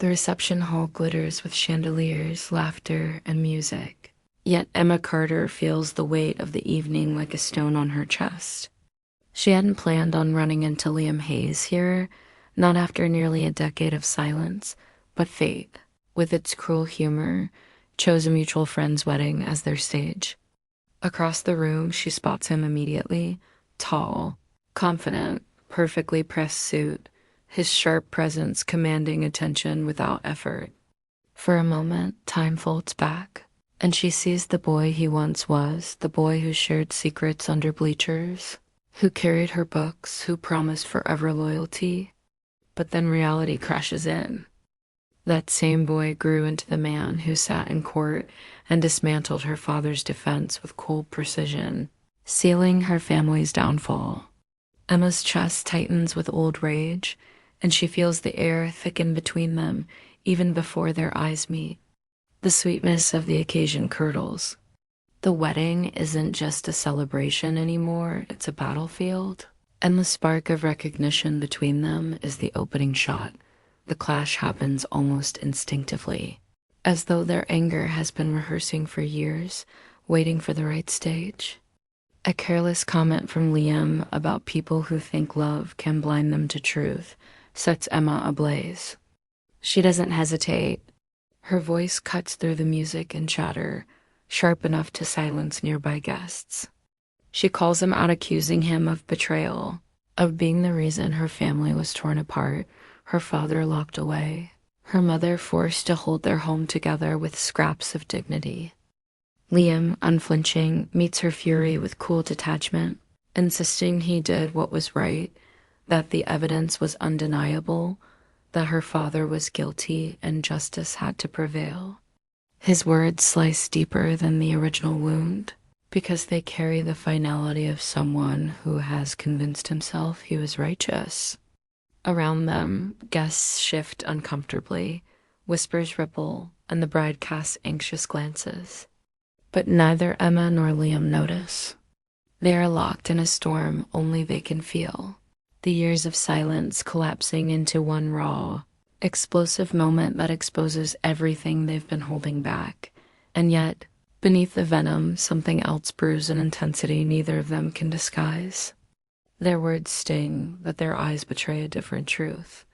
The reception hall glitters with chandeliers, laughter, and music. Yet Emma Carter feels the weight of the evening like a stone on her chest. She hadn't planned on running into Liam Hayes here, not after nearly a decade of silence, but fate, with its cruel humor, chose a mutual friend's wedding as their stage. Across the room, she spots him immediately, tall, confident, perfectly pressed suit, his sharp presence commanding attention without effort. For a moment, time folds back, and she sees the boy he once was, the boy who shared secrets under bleachers, who carried her books, who promised forever loyalty. But then reality crashes in. That same boy grew into the man who sat in court and dismantled her father's defense with cold precision, sealing her family's downfall. Emma's chest tightens with old rage, and she feels the air thicken between them even before their eyes meet. The sweetness of the occasion curdles. The wedding isn't just a celebration anymore, it's a battlefield. And the spark of recognition between them is the opening shot. The clash happens almost instinctively, as though their anger has been rehearsing for years, waiting for the right stage. A careless comment from Liam about people who think love can blind them to truth sets Emma ablaze. She doesn't hesitate. Her voice cuts through the music and chatter, sharp enough to silence nearby guests. She calls him out, accusing him of betrayal, of being the reason her family was torn apart, her father locked away, her mother forced to hold their home together with scraps of dignity. Liam, unflinching, meets her fury with cool detachment, insisting he did what was right, that the evidence was undeniable, that her father was guilty and justice had to prevail. His words slice deeper than the original wound, because they carry the finality of someone who has convinced himself he was righteous. Around them, guests shift uncomfortably, whispers ripple, and the bride casts anxious glances. But neither Emma nor Liam notice. They are locked in a storm only they can feel, the years of silence collapsing into one raw, explosive moment that exposes everything they've been holding back. And yet, beneath the venom, something else brews in intensity neither of them can disguise. Their words sting, but their eyes betray a different truth.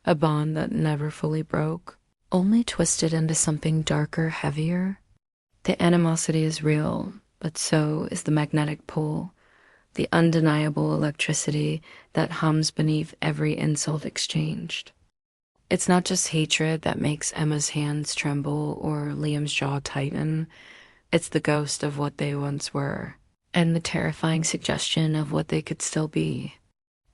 A bond that never fully broke, only twisted into something darker, heavier. The animosity is real, but so is the magnetic pull, the undeniable electricity that hums beneath every insult exchanged. It's not just hatred that makes Emma's hands tremble or Liam's jaw tighten. It's the ghost of what they once were, and the terrifying suggestion of what they could still be.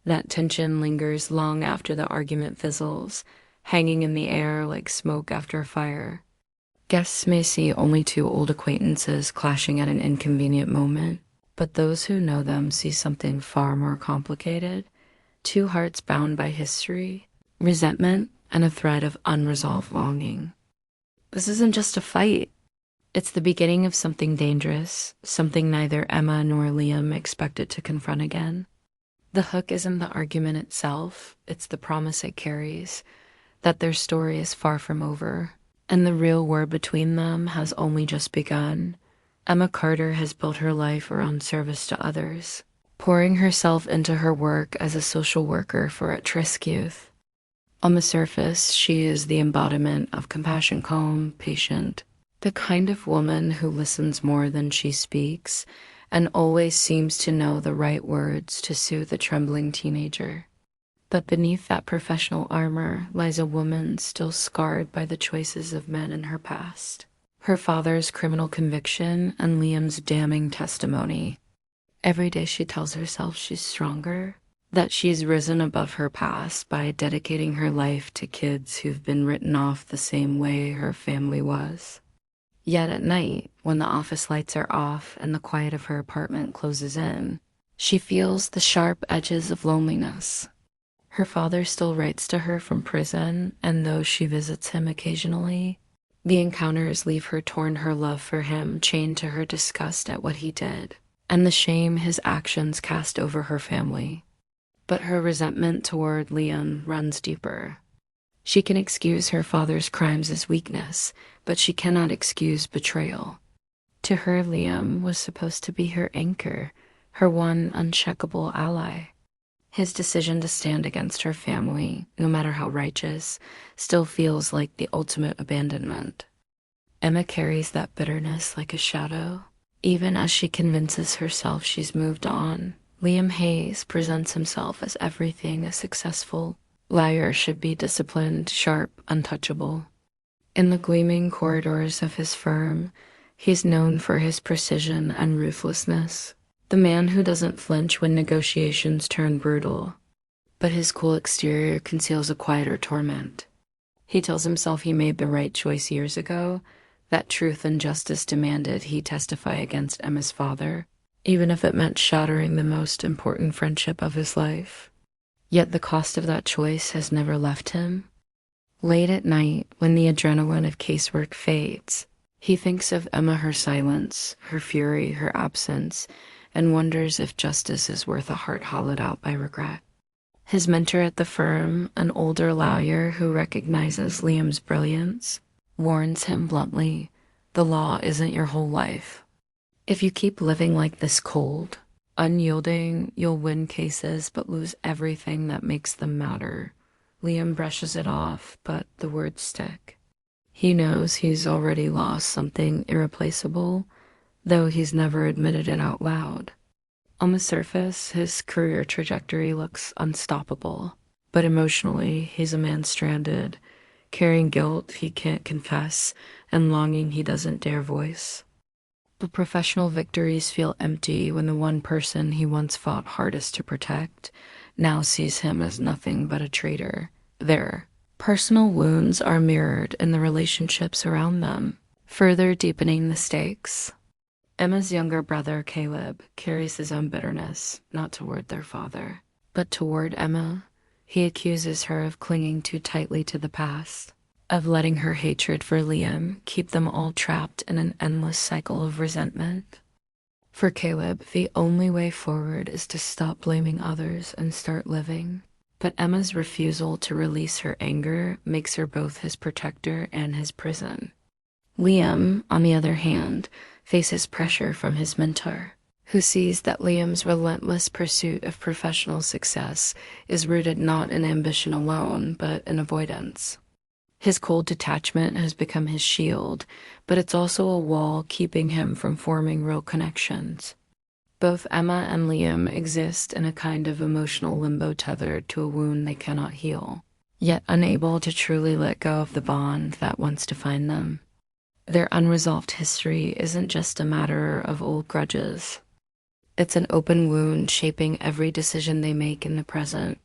That tension lingers long after the argument fizzles, hanging in the air like smoke after a fire. Guests may see only two old acquaintances clashing at an inconvenient moment, but those who know them see something far more complicated. Two hearts bound by history, resentment, and a thread of unresolved longing. This isn't just a fight. It's the beginning of something dangerous, something neither Emma nor Liam expected to confront again. The hook isn't the argument itself, it's the promise it carries, that their story is far from over, and the real war between them has only just begun. Emma Carter has built her life around service to others, pouring herself into her work as a social worker for at-risk youth. On the surface, she is the embodiment of compassion, calm, patient, the kind of woman who listens more than she speaks and always seems to know the right words to soothe a trembling teenager. But beneath that professional armor lies a woman still scarred by the choices of men in her past. Her father's criminal conviction and Liam's damning testimony. Every day she tells herself she's stronger, that she's risen above her past by dedicating her life to kids who've been written off the same way her family was. Yet at night, when the office lights are off and the quiet of her apartment closes in, she feels the sharp edges of loneliness. Her father still writes to her from prison, and though she visits him occasionally, the encounters leave her torn, her love for him chained to her disgust at what he did, and the shame his actions cast over her family. But her resentment toward Liam runs deeper. She can excuse her father's crimes as weakness, but she cannot excuse betrayal. To her, Liam was supposed to be her anchor, her one uncheckable ally. His decision to stand against her family, no matter how righteous, still feels like the ultimate abandonment. Emma carries that bitterness like a shadow. Even as she convinces herself she's moved on, Liam Hayes presents himself as everything a successful liar should be: disciplined, sharp, untouchable. In the gleaming corridors of his firm, he's known for his precision and ruthlessness. The man who doesn't flinch when negotiations turn brutal. But his cool exterior conceals a quieter torment. He tells himself he made the right choice years ago, that truth and justice demanded he testify against Emma's father, even if it meant shattering the most important friendship of his life. Yet the cost of that choice has never left him. Late at night, when the adrenaline of casework fades, he thinks of Emma, her silence, her fury, her absence, and wonders if justice is worth a heart hollowed out by regret. His mentor at the firm, an older lawyer who recognizes Liam's brilliance, warns him bluntly, the law isn't your whole life. If you keep living like this, cold, unyielding, you'll win cases but lose everything that makes them matter. Liam brushes it off, but the words stick. He knows he's already lost something irreplaceable, though he's never admitted it out loud. On the surface, his career trajectory looks unstoppable, but emotionally, he's a man stranded, carrying guilt he can't confess and longing he doesn't dare voice. The professional victories feel empty when the one person he once fought hardest to protect now sees him as nothing but a traitor. Their personal wounds are mirrored in the relationships around them, further deepening the stakes. Emma's younger brother, Caleb, carries his own bitterness, not toward their father, but toward Emma. He accuses her of clinging too tightly to the past, of letting her hatred for Liam keep them all trapped in an endless cycle of resentment. For Caleb, the only way forward is to stop blaming others and start living. But Emma's refusal to release her anger makes her both his protector and his prison. Liam, on the other hand, faces pressure from his mentor, who sees that Liam's relentless pursuit of professional success is rooted not in ambition alone, but in avoidance. His cold detachment has become his shield, but it's also a wall keeping him from forming real connections. Both Emma and Liam exist in a kind of emotional limbo tethered to a wound they cannot heal, yet unable to truly let go of the bond that once defined them. Their unresolved history isn't just a matter of old grudges. It's an open wound shaping every decision they make in the present.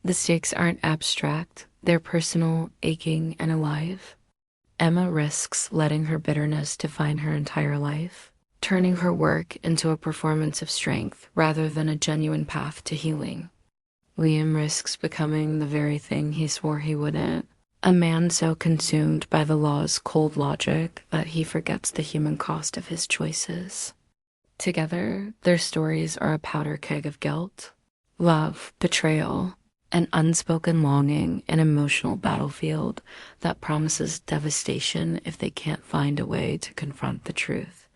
The stakes aren't abstract, they're personal, aching, and alive. Emma risks letting her bitterness define her entire life, turning her work into a performance of strength rather than a genuine path to healing. Liam risks becoming the very thing he swore he wouldn't, a man so consumed by the law's cold logic that he forgets the human cost of his choices. Together, their stories are a powder keg of guilt, love, betrayal, an unspoken longing, an emotional battlefield that promises devastation if they can't find a way to confront the truth.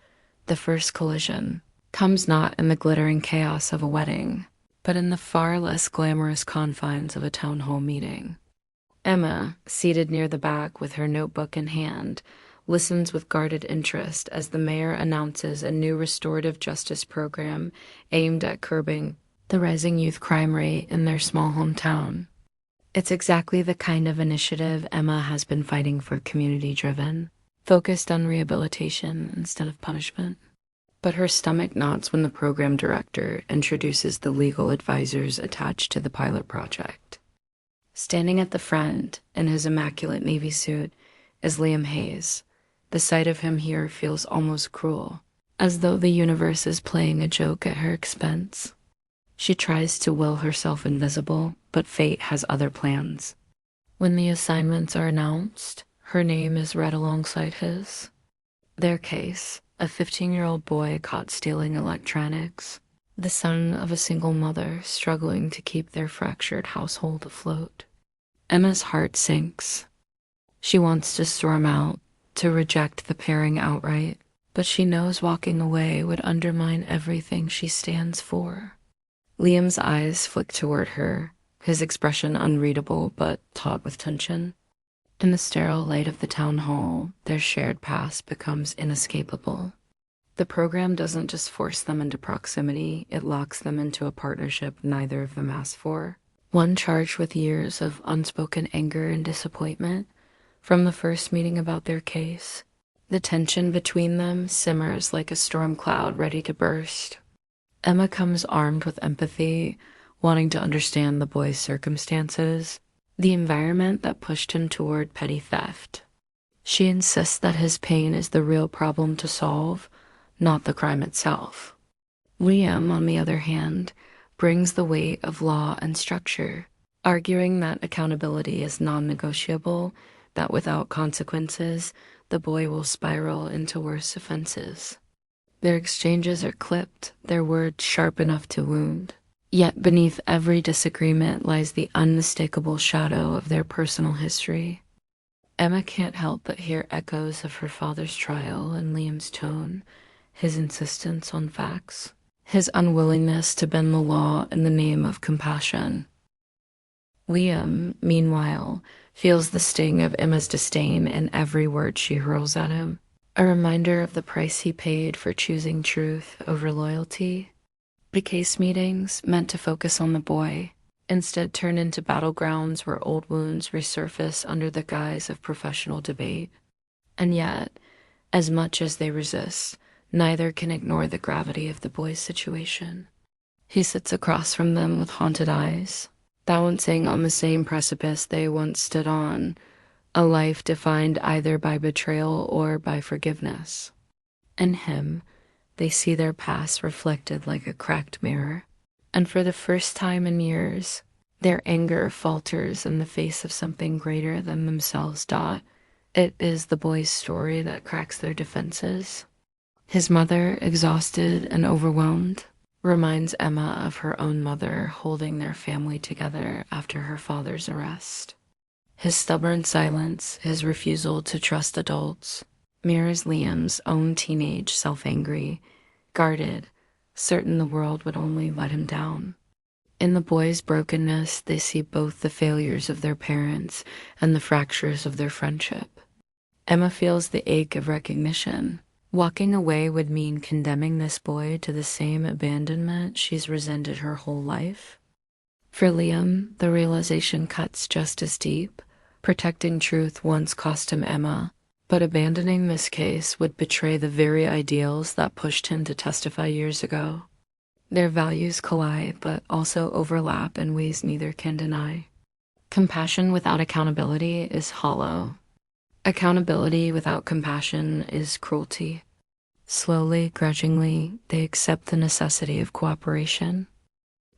The first collision comes not in the glittering chaos of a wedding, but in the far less glamorous confines of a town hall meeting. Emma, seated near the back with her notebook in hand, listens with guarded interest as the mayor announces a new restorative justice program aimed at curbing the rising youth crime rate in their small hometown. It's exactly the kind of initiative Emma has been fighting for: community-driven, focused on rehabilitation instead of punishment. But her stomach knots when the program director introduces the legal advisors attached to the pilot project. Standing at the front, in his immaculate navy suit, is Liam Hayes. The sight of him here feels almost cruel, as though the universe is playing a joke at her expense. She tries to will herself invisible, but fate has other plans. When the assignments are announced, her name is read alongside his. Their case, a 15-year-old boy caught stealing electronics, the son of a single mother struggling to keep their fractured household afloat. Emma's heart sinks. She wants to storm out, to reject the pairing outright, but she knows walking away would undermine everything she stands for. Liam's eyes flick toward her, his expression unreadable but taut with tension. In the sterile light of the town hall, their shared past becomes inescapable. The program doesn't just force them into proximity, it locks them into a partnership neither of them asked for. One charged with years of unspoken anger and disappointment from the first meeting about their case. The tension between them simmers like a storm cloud ready to burst. Emma comes armed with empathy, wanting to understand the boy's circumstances, the environment that pushed him toward petty theft. She insists that his pain is the real problem to solve, not the crime itself. Liam, on the other hand, brings the weight of law and structure, arguing that accountability is non-negotiable, that without consequences, the boy will spiral into worse offenses. Their exchanges are clipped, their words sharp enough to wound. Yet beneath every disagreement lies the unmistakable shadow of their personal history. Emma can't help but hear echoes of her father's trial in Liam's tone, his insistence on facts, his unwillingness to bend the law in the name of compassion. Liam, meanwhile, feels the sting of Emma's disdain in every word she hurls at him, a reminder of the price he paid for choosing truth over loyalty. The case meetings, meant to focus on the boy, instead turn into battlegrounds where old wounds resurface under the guise of professional debate. And yet, as much as they resist, neither can ignore the gravity of the boy's situation. He sits across from them with haunted eyes, balancing on the same precipice they once stood on, a life defined either by betrayal or by forgiveness. In him, they see their past reflected like a cracked mirror, and for the first time in years, their anger falters in the face of something greater than themselves. It is the boy's story that cracks their defenses. His mother, exhausted and overwhelmed, reminds Emma of her own mother holding their family together after her father's arrest. His stubborn silence, his refusal to trust adults, mirrors Liam's own teenage self-angry, guarded, certain the world would only let him down. In the boy's brokenness, they see both the failures of their parents and the fractures of their friendship. Emma feels the ache of recognition. Walking away would mean condemning this boy to the same abandonment she's resented her whole life. For Liam, the realization cuts just as deep. Protecting truth once cost him Emma, but abandoning this case would betray the very ideals that pushed him to testify years ago. Their values collide, but also overlap in ways neither can deny. Compassion without accountability is hollow. Accountability without compassion is cruelty. Slowly, grudgingly, they accept the necessity of cooperation.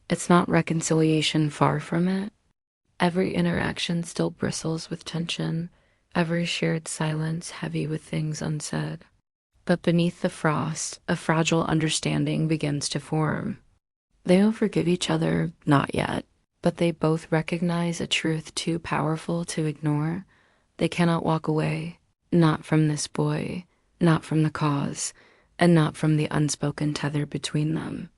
It's not reconciliation, far from it. Every interaction still bristles with tension, every shared silence heavy with things unsaid. But beneath the frost, a fragile understanding begins to form. They don't forgive each other, not yet, but they both recognize a truth too powerful to ignore. They cannot walk away, not from this boy, not from the cause, and not from the unspoken tether between them.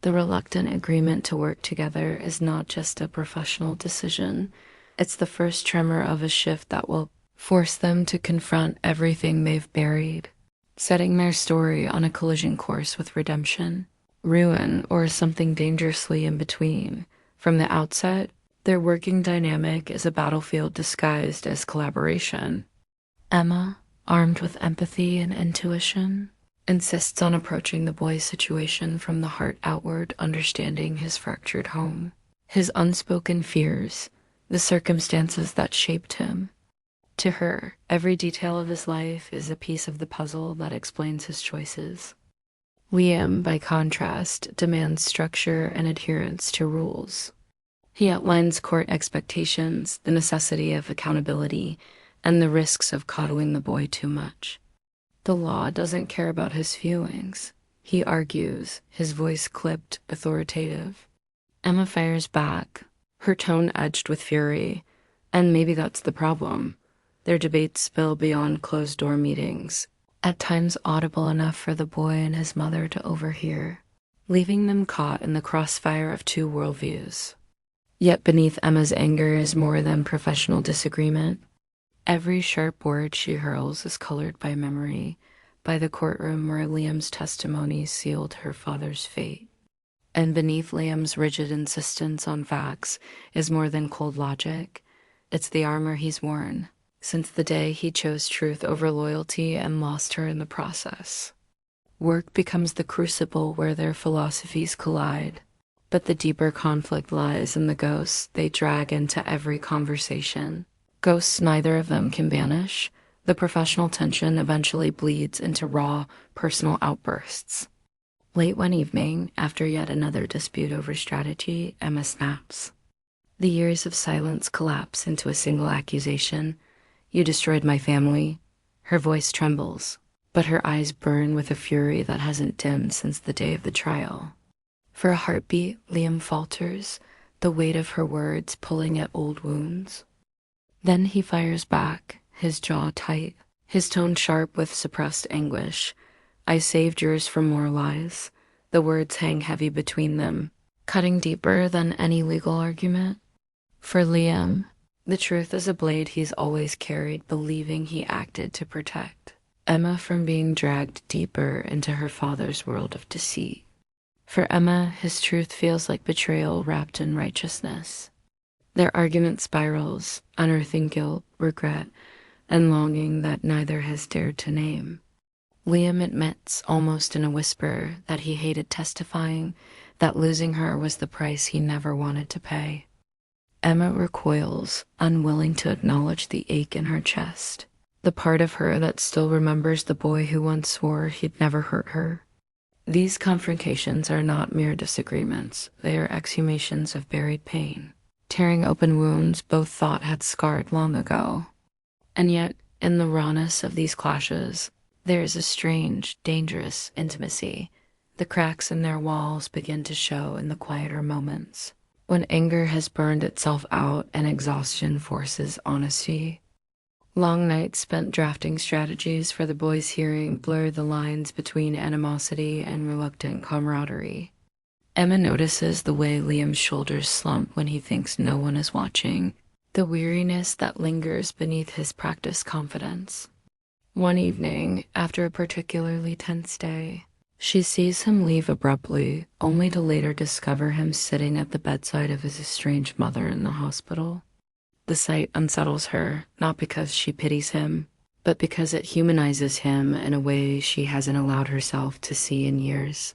The reluctant agreement to work together is not just a professional decision. It's the first tremor of a shift that will force them to confront everything they've buried, setting their story on a collision course with redemption, ruin, or something dangerously in between. From the outset, their working dynamic is a battlefield disguised as collaboration. Emma, armed with empathy and intuition, insists on approaching the boy's situation from the heart outward, understanding his fractured home, his unspoken fears, the circumstances that shaped him. To her, every detail of his life is a piece of the puzzle that explains his choices. Liam, by contrast, demands structure and adherence to rules. He outlines court expectations, the necessity of accountability, and the risks of coddling the boy too much. The law doesn't care about his feelings. He argues, his voice clipped, authoritative. Emma fires back, her tone edged with fury, And maybe that's the problem. Their debates spill beyond closed-door meetings, at times audible enough for the boy and his mother to overhear, leaving them caught in the crossfire of two worldviews. Yet beneath Emma's anger is more than professional disagreement. Every sharp word she hurls is colored by memory, by the courtroom where Liam's testimony sealed her father's fate. And beneath Liam's rigid insistence on facts is more than cold logic. It's the armor he's worn since the day he chose truth over loyalty and lost her in the process. Work becomes the crucible where their philosophies collide, but the deeper conflict lies in the ghosts they drag into every conversation. Ghosts neither of them can banish. The professional tension eventually bleeds into raw, personal outbursts. Late one evening, after yet another dispute over strategy, Emma snaps. The years of silence collapse into a single accusation. "You destroyed my family." Her voice trembles, but her eyes burn with a fury that hasn't dimmed since the day of the trial. For a heartbeat, Liam falters, the weight of her words pulling at old wounds. Then he fires back, his jaw tight, his tone sharp with suppressed anguish. "I saved yours from more lies." The words hang heavy between them, cutting deeper than any legal argument. For Liam, the truth is a blade he's always carried, believing he acted to protect Emma from being dragged deeper into her father's world of deceit. For Emma, his truth feels like betrayal wrapped in righteousness. Their argument spirals, unearthing guilt, regret, and longing that neither has dared to name. Liam admits, almost in a whisper, that he hated testifying, that losing her was the price he never wanted to pay. Emma recoils, unwilling to acknowledge the ache in her chest, the part of her that still remembers the boy who once swore he'd never hurt her. These confrontations are not mere disagreements. They are exhumations of buried pain, tearing open wounds both thought had scarred long ago. And yet, in the rawness of these clashes, there is a strange, dangerous intimacy. The cracks in their walls begin to show in the quieter moments, when anger has burned itself out and exhaustion forces honesty. Long nights spent drafting strategies for the boys' hearing blur the lines between animosity and reluctant camaraderie. Emma notices the way Liam's shoulders slump when he thinks no one is watching, the weariness that lingers beneath his practiced confidence. One evening, after a particularly tense day, she sees him leave abruptly, only to later discover him sitting at the bedside of his estranged mother in the hospital. The sight unsettles her, not because she pities him, but because it humanizes him in a way she hasn't allowed herself to see in years.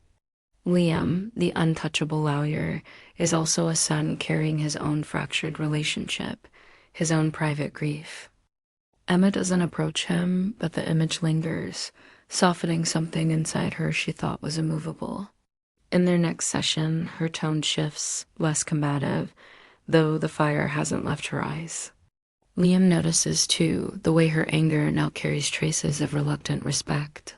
Liam, the untouchable lawyer, is also a son carrying his own fractured relationship, his own private grief. Emma doesn't approach him, but the image lingers, softening something inside her she thought was immovable. In their next session, her tone shifts, less combative, though the fire hasn't left her eyes. Liam notices, too, the way her anger now carries traces of reluctant respect.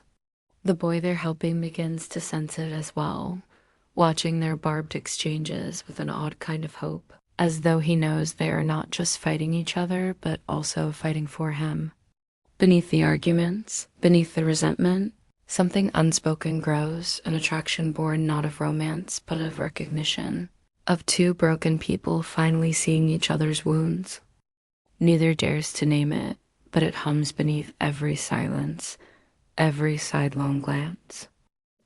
The boy they're helping begins to sense it as well, watching their barbed exchanges with an odd kind of hope, as though he knows they are not just fighting each other, but also fighting for him. Beneath the arguments, beneath the resentment, something unspoken grows, an attraction born not of romance, but of recognition, of two broken people finally seeing each other's wounds. Neither dares to name it, but it hums beneath every silence, every sidelong glance.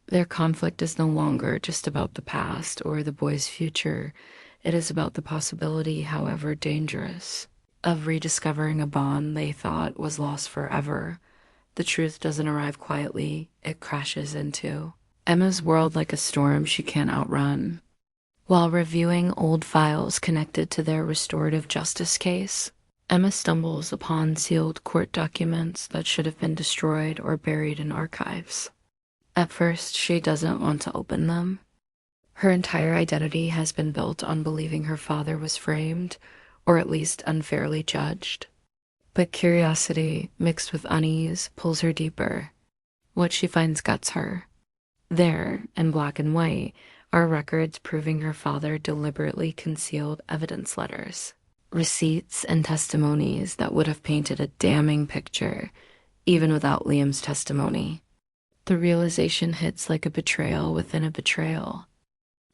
Their conflict is no longer just about the past or the boy's future. It is about the possibility, however dangerous, of rediscovering a bond they thought was lost forever. The truth doesn't arrive quietly, it crashes into Emma's world like a storm she can't outrun. While reviewing old files connected to their restorative justice case, Emma stumbles upon sealed court documents that should have been destroyed or buried in archives. At first, she doesn't want to open them. Her entire identity has been built on believing her father was framed, or at least unfairly judged. But curiosity, mixed with unease, pulls her deeper. What she finds guts her. There, in black and white, are records proving her father deliberately concealed evidence letters. Receipts and testimonies that would have painted a damning picture, even without Liam's testimony. The realization hits like a betrayal within a betrayal.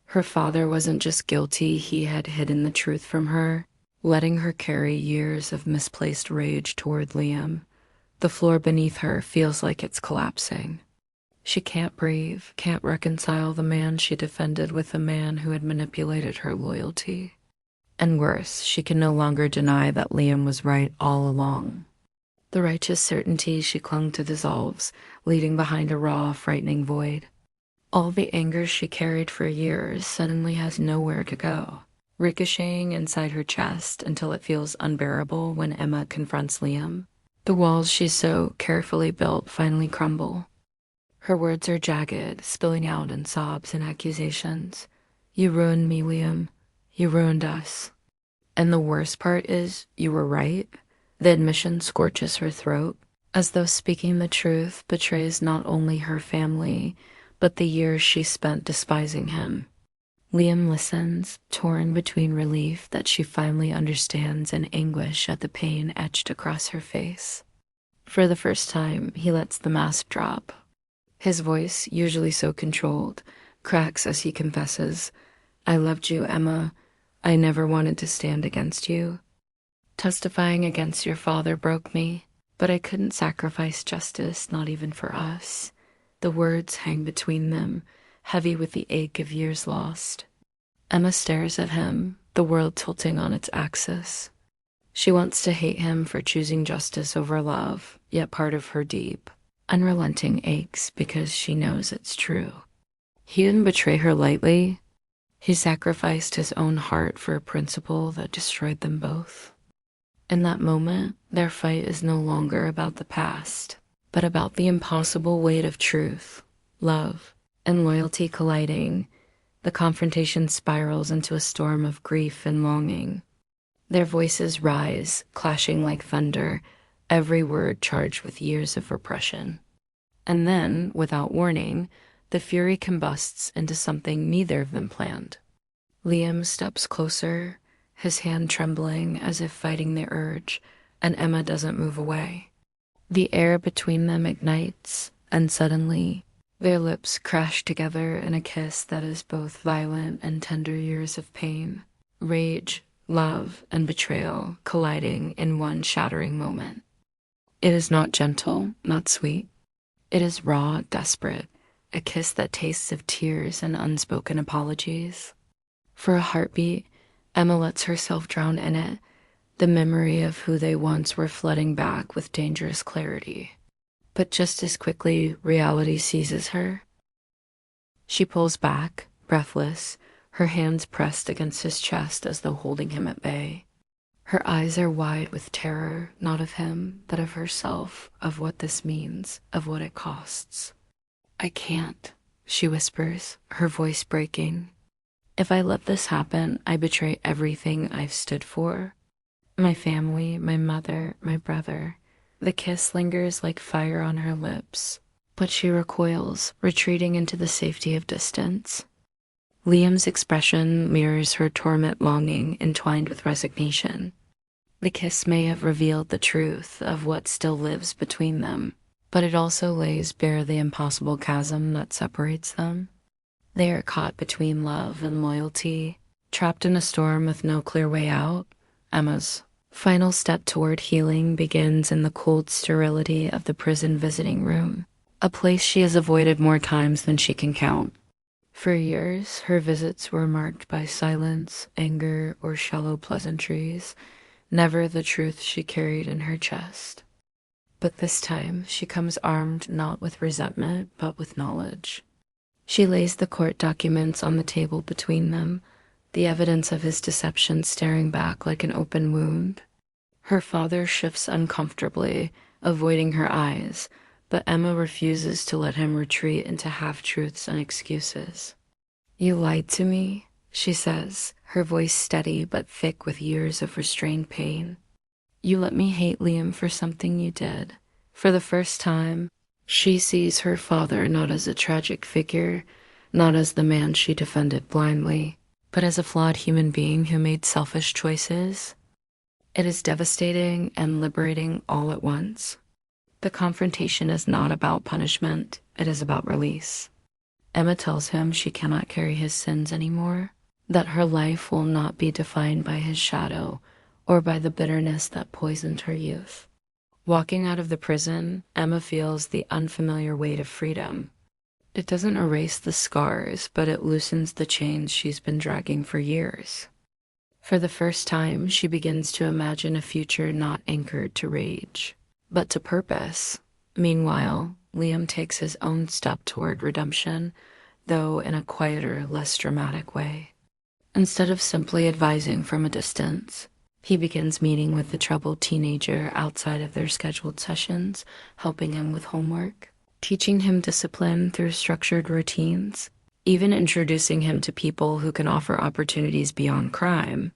Her father wasn't just guilty, he had hidden the truth from her, letting her carry years of misplaced rage toward Liam. The floor beneath her feels like it's collapsing. She can't breathe, can't reconcile the man she defended with the man who had manipulated her loyalty. And worse, she can no longer deny that Liam was right all along. The righteous certainty she clung to dissolves, leaving behind a raw, frightening void. All the anger she carried for years suddenly has nowhere to go, ricocheting inside her chest until it feels unbearable when Emma confronts Liam. The walls she so carefully built finally crumble. Her words are jagged, spilling out in sobs and accusations. You ruined me, Liam. You ruined us. And the worst part is, you were right. The admission scorches her throat, as though speaking the truth betrays not only her family, but the years she spent despising him. Liam listens, torn between relief that she finally understands and anguish at the pain etched across her face. For the first time, he lets the mask drop. His voice, usually so controlled, cracks as he confesses, I loved you, Emma. I never wanted to stand against you. Testifying against your father broke me, but I couldn't sacrifice justice, not even for us. The words hang between them, heavy with the ache of years lost. Emma stares at him, the world tilting on its axis. She wants to hate him for choosing justice over love, yet part of her deep, unrelenting aches because she knows it's true. He didn't betray her lightly. He sacrificed his own heart for a principle that destroyed them both. In that moment, their fight is no longer about the past, but about the impossible weight of truth, love, and loyalty colliding. The confrontation spirals into a storm of grief and longing. Their voices rise, clashing like thunder, every word charged with years of repression. And then, without warning, the fury combusts into something neither of them planned. Liam steps closer, his hand trembling as if fighting the urge, and Emma doesn't move away. The air between them ignites, and suddenly, their lips crash together in a kiss that is both violent and tender years of pain, rage, love, and betrayal colliding in one shattering moment. It is not gentle, not sweet. It is raw, desperate, a kiss that tastes of tears and unspoken apologies. For a heartbeat, Emma lets herself drown in it, the memory of who they once were flooding back with dangerous clarity. But just as quickly, reality seizes her. She pulls back, breathless, her hands pressed against his chest as though holding him at bay. Her eyes are wide with terror, not of him, but of herself, of what this means, of what it costs. I can't, she whispers, her voice breaking. If I let this happen, I betray everything I've stood for. My family, my mother, my brother. The kiss lingers like fire on her lips, but she recoils, retreating into the safety of distance. Liam's expression mirrors her torment longing entwined with resignation. The kiss may have revealed the truth of what still lives between them, but it also lays bare the impossible chasm that separates them. They are caught between love and loyalty, trapped in a storm with no clear way out. Emma's final step toward healing begins in the cold sterility of the prison visiting room, a place she has avoided more times than she can count. For years, her visits were marked by silence, anger, or shallow pleasantries, never the truth she carried in her chest. But this time, she comes armed not with resentment, but with knowledge. She lays the court documents on the table between them, the evidence of his deception staring back like an open wound. Her father shifts uncomfortably, avoiding her eyes, but Emma refuses to let him retreat into half-truths and excuses. You lied to me, she says, her voice steady but thick with years of restrained pain. You let me hate Liam for something you did. For the first time, she sees her father not as a tragic figure, not as the man she defended blindly, but as a flawed human being who made selfish choices. It is devastating and liberating all at once. The confrontation is not about punishment, it is about release. Emma tells him she cannot carry his sins anymore, that her life will not be defined by his shadow or by the bitterness that poisoned her youth. Walking out of the prison, Emma feels the unfamiliar weight of freedom. It doesn't erase the scars, but it loosens the chains she's been dragging for years. For the first time, she begins to imagine a future not anchored to rage, but to purpose. Meanwhile, Liam takes his own step toward redemption, though in a quieter, less dramatic way. Instead of simply advising from a distance, he begins meeting with the troubled teenager outside of their scheduled sessions, helping him with homework, teaching him discipline through structured routines, even introducing him to people who can offer opportunities beyond crime.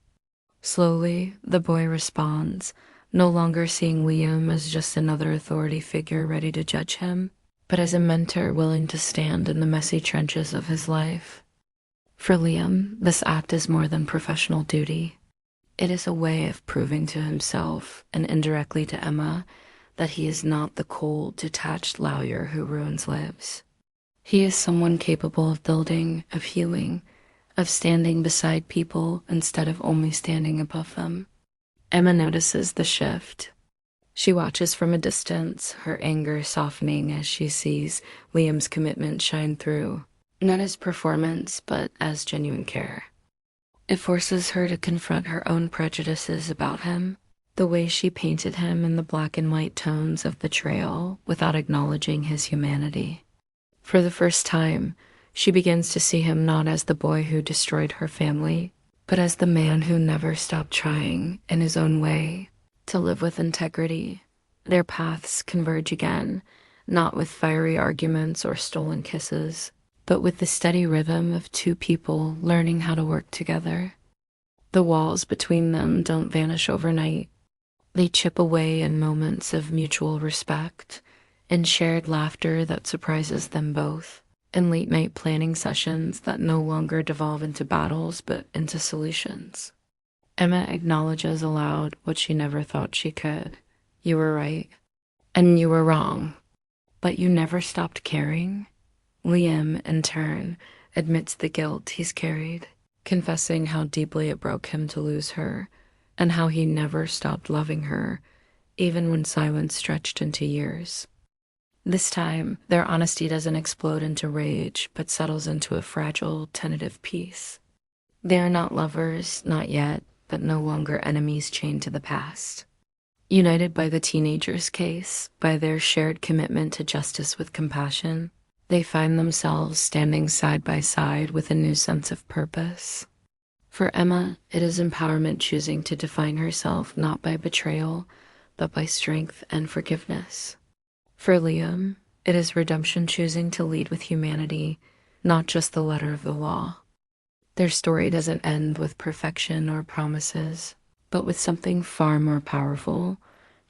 Slowly, the boy responds, no longer seeing Liam as just another authority figure ready to judge him, but as a mentor willing to stand in the messy trenches of his life. For Liam, this act is more than professional duty. It is a way of proving to himself, and indirectly to Emma, that he is not the cold, detached lawyer who ruins lives. He is someone capable of building, of healing, of standing beside people instead of only standing above them. Emma notices the shift. She watches from a distance, her anger softening as she sees Liam's commitment shine through, not as performance, but as genuine care. It forces her to confront her own prejudices about him, the way she painted him in the black and white tones of betrayal without acknowledging his humanity. For the first time, she begins to see him not as the boy who destroyed her family, but as the man who never stopped trying, in his own way, to live with integrity. Their paths converge again, not with fiery arguments or stolen kisses, but with the steady rhythm of two people learning how to work together. The walls between them don't vanish overnight. They chip away in moments of mutual respect, in shared laughter that surprises them both, in late-night planning sessions that no longer devolve into battles but into solutions. Emma acknowledges aloud what she never thought she could. You were right, and you were wrong, but you never stopped caring. Liam, in turn, admits the guilt he's carried, confessing how deeply it broke him to lose her, and how he never stopped loving her, even when silence stretched into years. This time, their honesty doesn't explode into rage, but settles into a fragile, tentative peace. They are not lovers, not yet, but no longer enemies chained to the past. United by the teenager's case, by their shared commitment to justice with compassion, they find themselves standing side by side with a new sense of purpose. For Emma, it is empowerment choosing to define herself not by betrayal, but by strength and forgiveness. For Liam, it is redemption choosing to lead with humanity, not just the letter of the law. Their story doesn't end with perfection or promises, but with something far more powerful,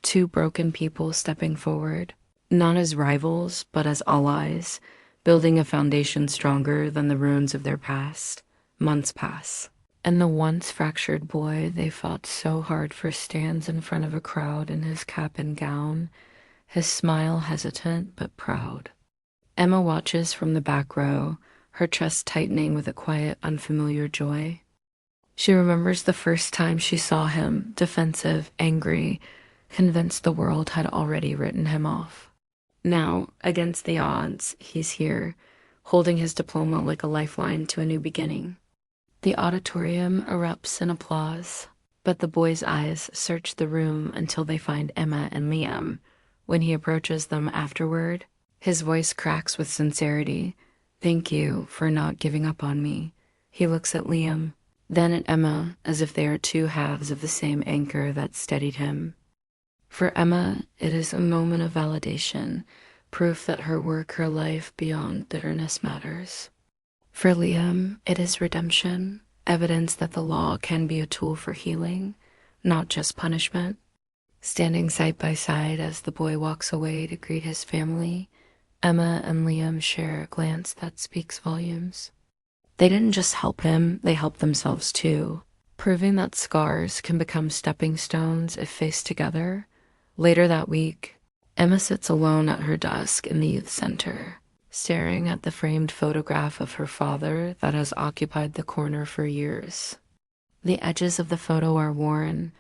two broken people stepping forward, not as rivals, but as allies, building a foundation stronger than the ruins of their past. Months pass, and the once fractured boy they fought so hard for stands in front of a crowd in his cap and gown, his smile hesitant but proud. Emma watches from the back row, her chest tightening with a quiet, unfamiliar joy. She remembers the first time she saw him, defensive, angry, convinced the world had already written him off. Now, against the odds, he's here, holding his diploma like a lifeline to a new beginning. The auditorium erupts in applause, but the boy's eyes search the room until they find Emma and Liam. When he approaches them afterward, his voice cracks with sincerity. Thank you for not giving up on me. He looks at Liam, then at Emma, as if they are two halves of the same anchor that steadied him. For Emma, it is a moment of validation, proof that her work, her life beyond bitterness matters. For Liam, it is redemption, evidence that the law can be a tool for healing, not just punishment. Standing side by side as the boy walks away to greet his family, Emma and Liam share a glance that speaks volumes. They didn't just help him, they helped themselves too. proving that scars can become stepping stones if faced together. Later that week, Emma sits alone at her desk in the youth center, staring at the framed photograph of her father that has occupied the corner for years. The edges of the photo are worn,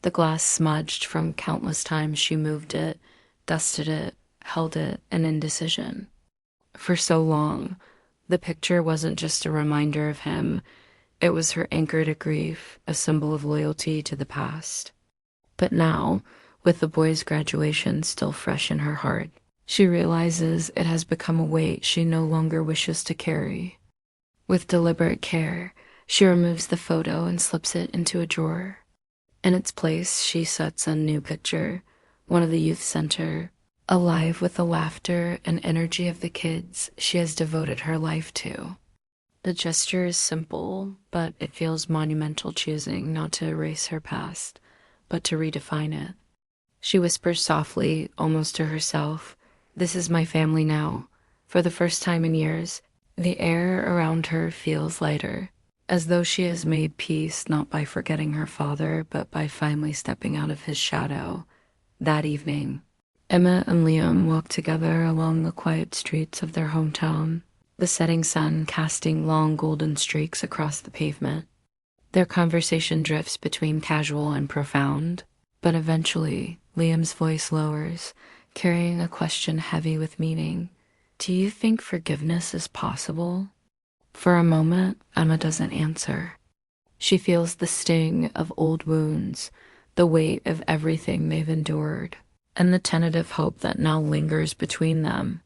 the glass smudged from countless times she moved it, dusted it, held it in indecision. For so long, the picture wasn't just a reminder of him, it was her anchor to grief, a symbol of loyalty to the past. But now, with the boy's graduation still fresh in her heart, she realizes it has become a weight she no longer wishes to carry. With deliberate care, she removes the photo and slips it into a drawer. In its place, she sets a new picture, one of the youth center, alive with the laughter and energy of the kids she has devoted her life to. The gesture is simple, but it feels monumental, choosing not to erase her past, but to redefine it. She whispers softly, almost to herself, "This is my family now." For the first time in years, the air around her feels lighter, as though she has made peace not by forgetting her father, but by finally stepping out of his shadow. That evening, Emma and Liam walk together along the quiet streets of their hometown, the setting sun casting long golden streaks across the pavement. Their conversation drifts between casual and profound, but eventually Liam's voice lowers, carrying a question heavy with meaning. "Do you think forgiveness is possible?" For a moment, Emma doesn't answer. She feels the sting of old wounds, the weight of everything they've endured, and the tentative hope that now lingers between them.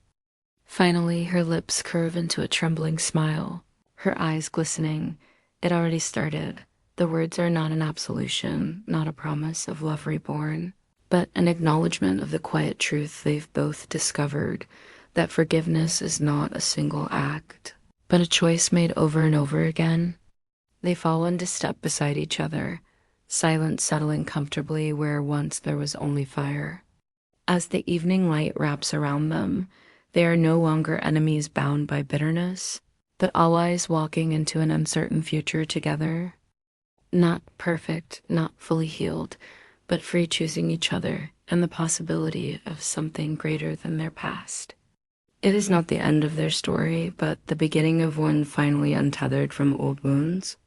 Finally, her lips curve into a trembling smile, her eyes glistening. It already started. The words are not an absolution, not a promise of love reborn, but an acknowledgement of the quiet truth they've both discovered, that forgiveness is not a single act, but a choice made over and over again. They fall into step beside each other, silence settling comfortably where once there was only fire. As the evening light wraps around them, they are no longer enemies bound by bitterness, but allies walking into an uncertain future together. Not perfect, not fully healed, but free, choosing each other and the possibility of something greater than their past. It is not the end of their story, but the beginning of one finally untethered from old wounds.